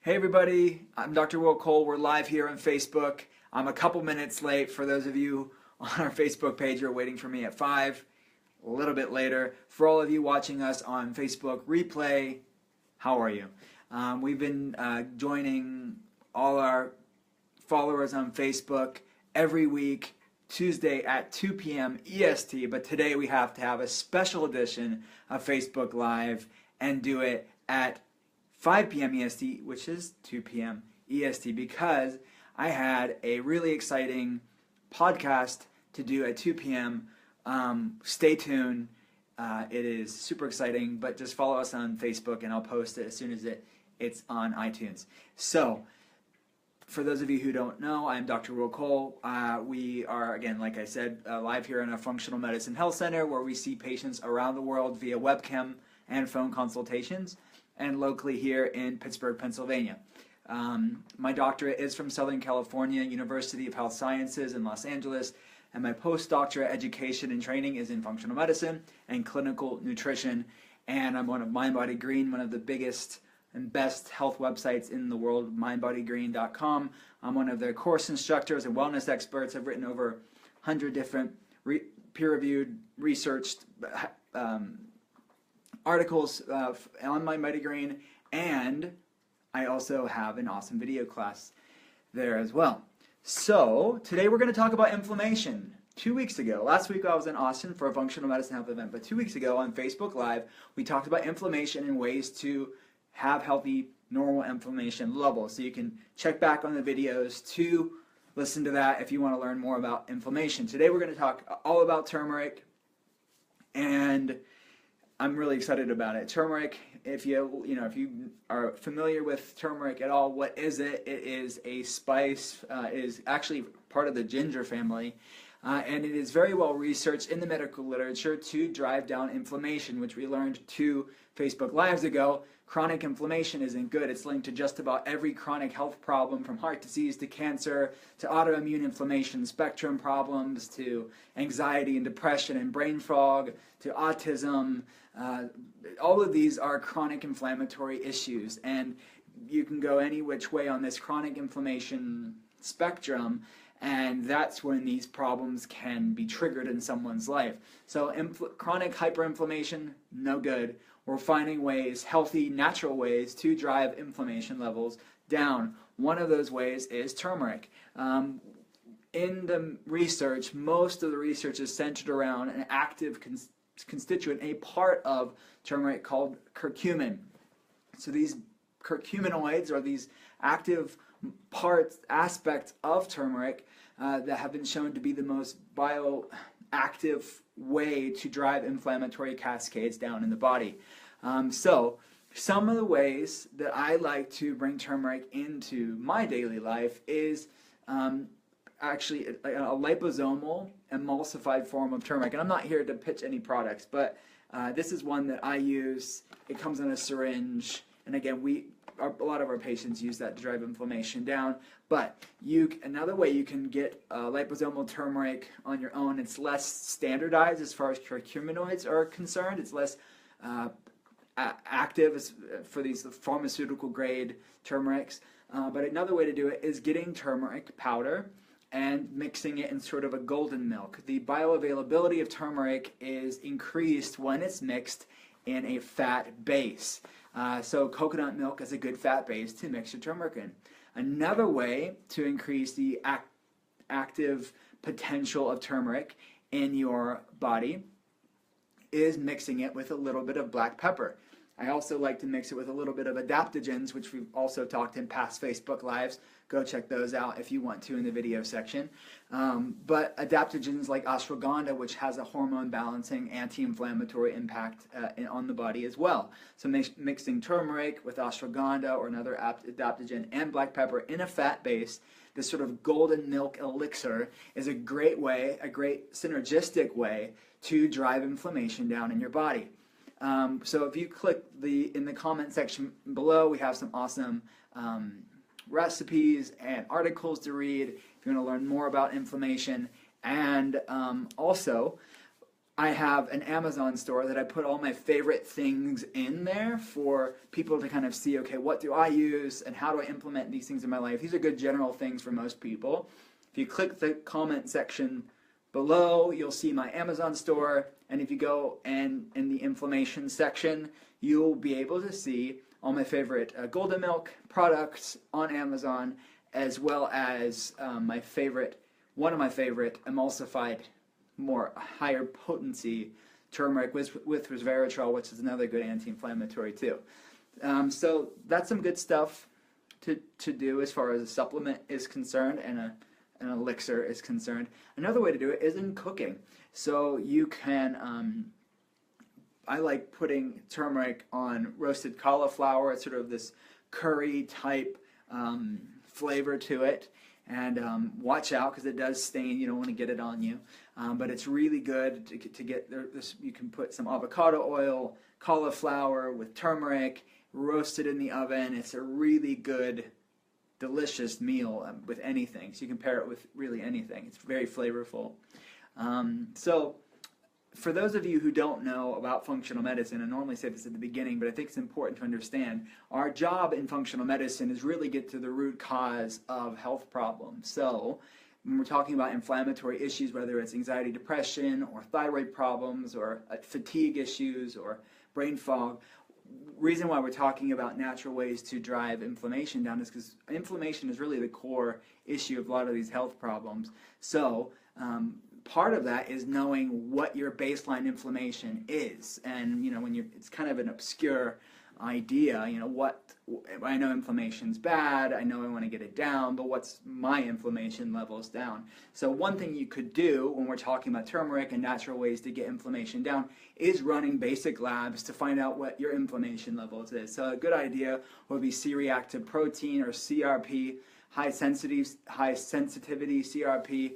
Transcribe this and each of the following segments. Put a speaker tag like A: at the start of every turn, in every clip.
A: Hey everybody, I'm Dr. Will Cole. We're live here on Facebook. I'm a couple minutes late for those of you on our Facebook page who are waiting for me at 5, a little bit later. For all of you watching us on Facebook replay, how are you? We've been joining all our followers on Facebook every week, Tuesday at 2 p.m. EST, but today we have to have a special edition of Facebook Live and do it at 5 p.m. EST, which is 2 p.m. EST, because I had a really exciting podcast to do at 2 p.m. Stay tuned. It is super exciting, but just follow us on Facebook and I'll post it as soon as it's on iTunes. So, for those of you who don't know, I'm Dr. Will Cole. We are, again, like I said, live here in a functional medicine health center where we see patients around the world via webcam and phone consultations, and locally here in Pittsburgh, Pennsylvania. My doctorate is from Southern California, University of Health Sciences in Los Angeles, and my postdoctorate education and training is in functional medicine and clinical nutrition, and I'm one of Mind Body Green, one of the biggest and best health websites in the world, mindbodygreen.com. I'm one of their course instructors and wellness experts. I've written over 100 different peer-reviewed, researched articles on Mind Body Green, and I also have an awesome video class there as well. So today we're going to talk about inflammation. 2 weeks ago, last week I was in Austin for a functional medicine health event, but 2 weeks ago on Facebook Live, we talked about inflammation and ways to have healthy, normal inflammation levels. So you can check back on the videos to listen to that if you want to learn more about inflammation. Today we're going to talk all about turmeric, and I'm really excited about it. Turmeric, if you are familiar with turmeric at all, what is it? It is a spice. It is actually part of the ginger family, and it is very well researched in the medical literature to drive down inflammation, which we learned 2 Facebook Lives ago. Chronic inflammation isn't good. It's linked to just about every chronic health problem, from heart disease to cancer to autoimmune inflammation spectrum problems to anxiety and depression and brain fog to autism. All of these are chronic inflammatory issues, and you can go any which way on this chronic inflammation spectrum, and that's when these problems can be triggered in someone's life. So chronic hyperinflammation, no good. We're finding ways, healthy, natural ways, to drive inflammation levels down. One of those ways is turmeric. In the research, most of the research is centered around an active constituent, a part of turmeric called curcumin. So these curcuminoids are these active aspects of turmeric that have been shown to be the most bioactive way to drive inflammatory cascades down in the body. So some of the ways that I like to bring turmeric into my daily life is actually a liposomal emulsified form of turmeric. And I'm not here to pitch any products, but this is one that I use. It comes in a syringe, and again, a lot of our patients use that to drive inflammation down. But another way you can get liposomal turmeric on your own, it's less standardized as far as curcuminoids are concerned. It's less active for these pharmaceutical grade turmerics. But another way to do it is getting turmeric powder and mixing it in sort of a golden milk. The bioavailability of turmeric is increased when it's mixed in a fat base. So coconut milk is a good fat base to mix your turmeric in. Another way to increase the active potential of turmeric in your body is mixing it with a little bit of black pepper. I also like to mix it with a little bit of adaptogens, which we've also talked in past Facebook Lives. Go check those out if you want to in the video section. But adaptogens like ashwagandha, which has a hormone balancing, anti-inflammatory impact on the body as well. So mixing turmeric with ashwagandha or another adaptogen and black pepper in a fat base, this sort of golden milk elixir, is a great way, a great synergistic way to drive inflammation down in your body. So if you click in the comment section below, we have some awesome recipes and articles to read if you want to learn more about inflammation. And also, I have an Amazon store that I put all my favorite things in there for people to kind of see, okay, what do I use and how do I implement these things in my life? These are good general things for most people. If you click the comment section below, you'll see my Amazon store, and if you go in the inflammation section, you'll be able to see all my favorite golden milk products on Amazon, as well as one of my favorite emulsified, more higher potency turmeric with resveratrol, which is another good anti-inflammatory too. So that's some good stuff to do as far as a supplement is concerned and an elixir is concerned. Another way to do it is in cooking. So you can, I like putting turmeric on roasted cauliflower. It's sort of this curry type flavor to it. And watch out because it does stain. You don't want to get it on you. But it's really good to get this. You can put some avocado oil, cauliflower with turmeric, roast it in the oven. It's a really good, delicious meal with anything. So you can pair it with really anything. It's very flavorful. So for those of you who don't know about functional medicine, I normally say this at the beginning, but I think it's important to understand, our job in functional medicine is really get to the root cause of health problems. So when we're talking about inflammatory issues, whether it's anxiety, depression, or thyroid problems, or fatigue issues, or brain fog, reason why we're talking about natural ways to drive inflammation down is because inflammation is really the core issue of a lot of these health problems. So part of that is knowing what your baseline inflammation is, and when it's kind of an obscure idea. I know inflammation's bad, I know I want to get it down, but what's my inflammation levels down? So one thing you could do when we're talking about turmeric and natural ways to get inflammation down is running basic labs to find out what your inflammation levels is. So a good idea would be C-reactive protein, or CRP. High sensitivity CRP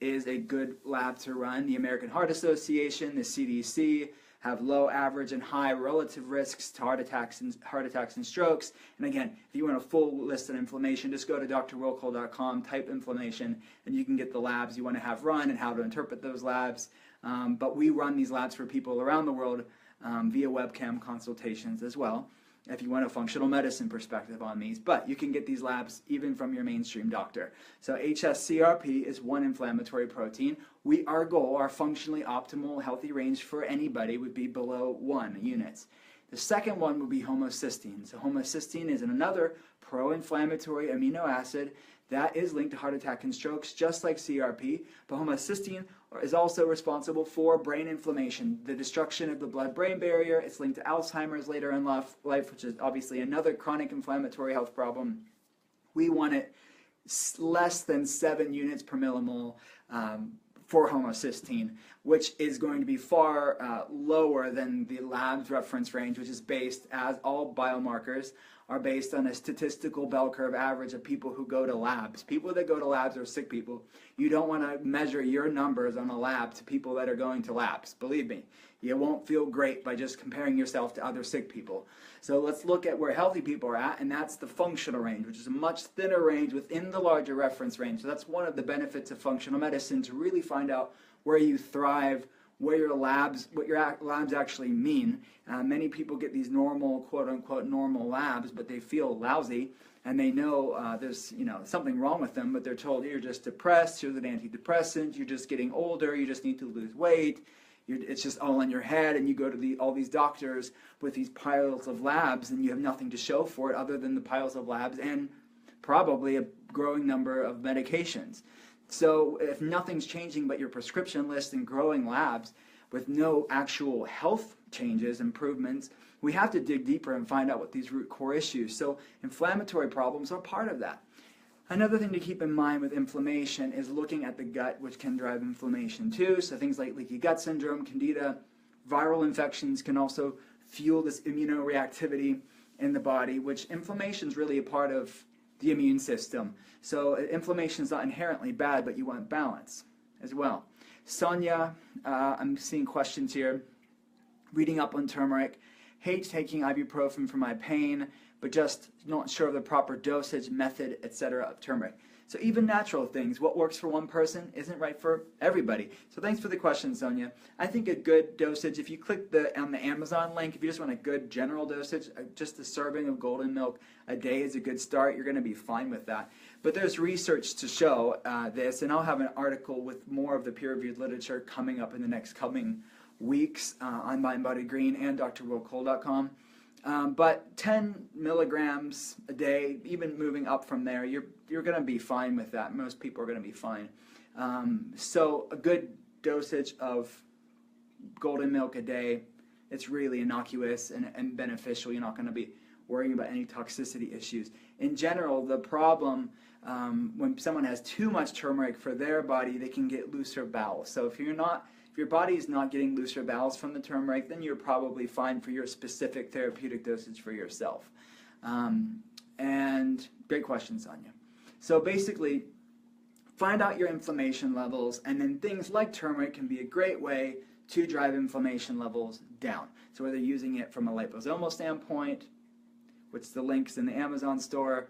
A: is a good lab to run. The American Heart Association, the CDC, have low, average, and high relative risks to heart attacks and strokes. And again, if you want a full list of inflammation, just go to drwilcol.com, type inflammation, and you can get the labs you want to have run and how to interpret those labs. But we run these labs for people around the world via webcam consultations as well, if you want a functional medicine perspective on these. But you can get these labs even from your mainstream doctor. So HSCRP is one inflammatory protein. Our goal, our functionally optimal healthy range for anybody would be below 1 units. The second one would be homocysteine. So homocysteine is another pro-inflammatory amino acid that is linked to heart attack and strokes, just like CRP. But homocysteine is also responsible for brain inflammation, the destruction of the blood-brain barrier. It's linked to Alzheimer's later in life, which is obviously another chronic inflammatory health problem. We want it less than 7 units per millimole for homocysteine, which is going to be far lower than the lab's reference range, which is based, as all biomarkers are based on a statistical bell curve average of people who go to labs. People that go to labs are sick people. You don't want to measure your numbers on a lab to people that are going to labs. Believe me, you won't feel great by just comparing yourself to other sick people. So let's look at where healthy people are at, and that's the functional range, which is a much thinner range within the larger reference range. So that's one of the benefits of functional medicine, to really find out where you thrive, what your labs actually mean. Many people get these normal, quote-unquote, normal labs, but they feel lousy, and they know there's something wrong with them, but they're told you're just depressed, here's an antidepressant, you're just getting older, you just need to lose weight, it's just all in your head, and you go to all these doctors with these piles of labs, and you have nothing to show for it other than the piles of labs and probably a growing number of medications. So if nothing's changing but your prescription list and growing labs with no actual health changes, improvements, we have to dig deeper and find out what these root core issues. So inflammatory problems are part of that. Another thing to keep in mind with inflammation is looking at the gut, which can drive inflammation too. So things like leaky gut syndrome, candida, viral infections can also fuel this immunoreactivity in the body, which inflammation is really a part of the immune system. So inflammation is not inherently bad, but you want balance as well. Sonia, I'm seeing questions here. Reading up on turmeric. Hate taking ibuprofen for my pain, but just not sure of the proper dosage, method, etc. of turmeric. So even natural things, what works for one person isn't right for everybody. So thanks for the question, Sonia. I think a good dosage, if you click on the Amazon link, if you just want a good general dosage, just a serving of golden milk a day is a good start. You're going to be fine with that. But there's research to show this, and I'll have an article with more of the peer-reviewed literature coming up in the next coming weeks on MindBodyGreen and drwillcole.com. But 10 milligrams a day, even moving up from there, you're going to be fine with that. Most people are going to be fine. So a good dosage of golden milk a day, it's really innocuous and beneficial. You're not going to be worrying about any toxicity issues. In general, the problem when someone has too much turmeric for their body, they can get looser bowels. So if your body is not getting looser bowels from the turmeric, then you're probably fine for your specific therapeutic dosage for yourself. And great question, Sonia. So basically, find out your inflammation levels, and then things like turmeric can be a great way to drive inflammation levels down. So whether using it from a liposomal standpoint, which the link's in the Amazon store,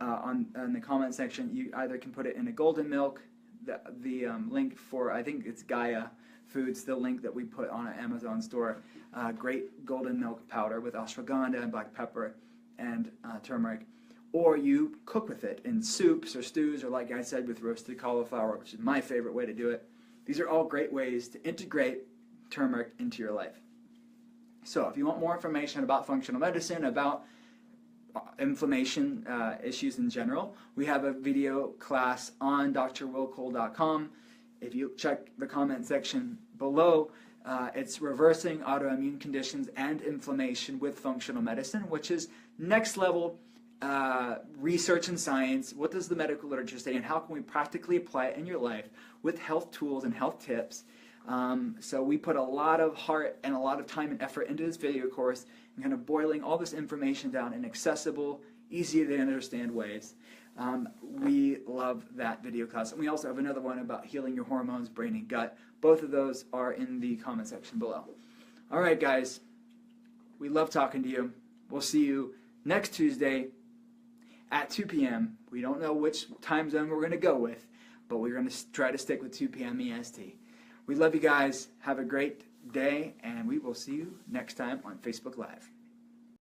A: in the comment section, you either can put it in a golden milk. The link for, I think it's Gaia Foods, the link that we put on an Amazon store, great golden milk powder with ashwagandha and black pepper and turmeric. Or you cook with it in soups or stews, or like I said, with roasted cauliflower, which is my favorite way to do it. These are all great ways to integrate turmeric into your life. So if you want more information about functional medicine, about inflammation issues in general, we have a video class on drwillcole.com. If you check the comment section below, it's reversing autoimmune conditions and inflammation with functional medicine, which is next level research and science. What does the medical literature say, and how can we practically apply it in your life with health tools and health tips? So we put a lot of heart and a lot of time and effort into this video course, and kind of boiling all this information down in accessible, easy to understand ways. We love that video class. And we also have another one about healing your hormones, brain, and gut. Both of those are in the comment section below. All right, guys. We love talking to you. We'll see you next Tuesday at 2 p.m. We don't know which time zone we're going to go with, but we're going to try to stick with 2 p.m. EST. We love you guys. Have a great day, and we will see you next time on Facebook Live.